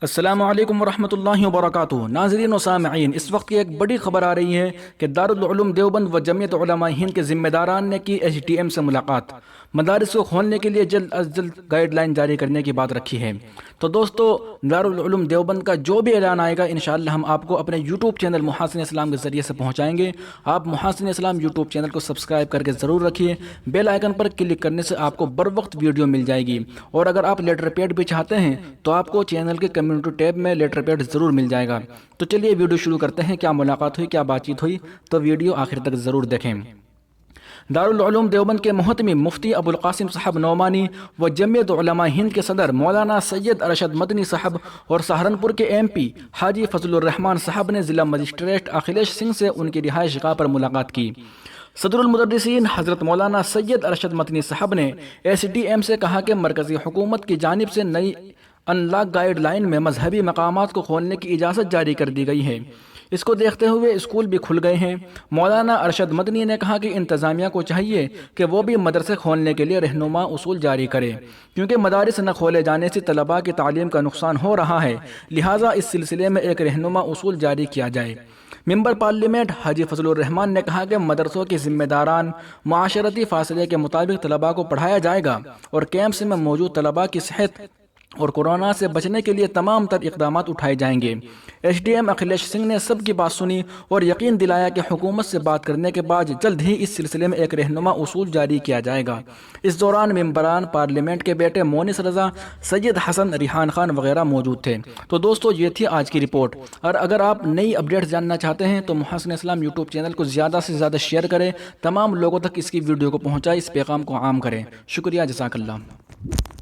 السلام علیکم ورحمۃ اللہ وبرکاتہ۔ ناظرین و سامعین، اس وقت کی ایک بڑی خبر آ رہی ہے کہ دارالعلوم دیوبند و جمعیت علماء ہند کے ذمہ داران نے کی ایچ ٹی ایم سے ملاقات۔ مدارس کو کھولنے کے لیے جلد از جلد گائیڈ لائن جاری کرنے کی بات رکھی ہے۔ تو دوستو، دارالعلوم دیوبند کا جو بھی اعلان آئے گا انشاءاللہ ہم آپ کو اپنے یوٹیوب چینل محاسن اسلام کے ذریعے سے پہنچائیں گے۔ آپ محاسن اسلام یوٹیوب چینل کو سبسکرائب کر کے ضرور رکھیے۔ بیل آئیکن پر کلک کرنے سے آپ کو بر وقت ویڈیو مل جائے گی، اور اگر آپ لیٹر پیڈ بھی چاہتے ہیں تو آپ کو چینل کے کمیونٹی ٹیب میں لیٹر پیڈ ضرور مل جائے گا۔ تو چلیے ویڈیو شروع کرتے ہیں۔ کیا ملاقات ہوئی، کیا بات چیت ہوئی، تو ویڈیو آخر تک ضرور دیکھیں۔ دارالعلوم دیوبند کے محتمی مفتی ابو القاسم صاحب نعمانی و جمعیت علماء ہند کے صدر مولانا سید ارشد مدنی صاحب اور سہارنپور کے ایم پی حاجی فضل الرحمان صاحب نے ضلع مجسٹریٹ اکھلیش سنگھ سے ان کی رہائش گاہ پر ملاقات کی۔ صدر المدرسین حضرت مولانا سید ارشد مدنی صاحب نے ایس ڈی ایم سے کہا کہ مرکزی حکومت کی جانب سے نئی ان لاک گائیڈ لائن میں مذہبی مقامات کو کھولنے کی اجازت جاری کر دی گئی ہے۔ اس کو دیکھتے ہوئے اسکول بھی کھل گئے ہیں۔ مولانا ارشد مدنی نے کہا کہ انتظامیہ کو چاہیے کہ وہ بھی مدرسے کھولنے کے لیے رہنما اصول جاری کرے، کیونکہ مدارس نہ کھولے جانے سے طلباء کی تعلیم کا نقصان ہو رہا ہے، لہٰذا اس سلسلے میں ایک رہنما اصول جاری کیا جائے۔ ممبر پارلیمنٹ حاجی فضل الرحمان نے کہا کہ مدرسوں کے ذمہ داران معاشرتی فاصلے کے مطابق طلباء کو پڑھایا جائے گا، اور کیمپس میں موجود طلباء کی صحت اور کورونا سے بچنے کے لیے تمام تر اقدامات اٹھائے جائیں گے۔ S D M Akhilesh Singh نے سب کی بات سنی اور یقین دلایا کہ حکومت سے بات کرنے کے بعد جلد ہی اس سلسلے میں ایک رہنما اصول جاری کیا جائے گا۔ اس دوران ممبران پارلیمنٹ کے بیٹے مونس رضا، سید حسن، ریحان خان وغیرہ موجود تھے۔ تو دوستو، یہ تھی آج کی رپورٹ، اور اگر آپ نئی اپڈیٹ جاننا چاہتے ہیں تو محاسن اسلام یوٹیوب چینل کو زیادہ سے زیادہ شیئر کریں، تمام لوگوں تک اس کی ویڈیو کو پہنچائیں، اس پیغام کو عام کریں۔ شکریہ، جزاک اللہ۔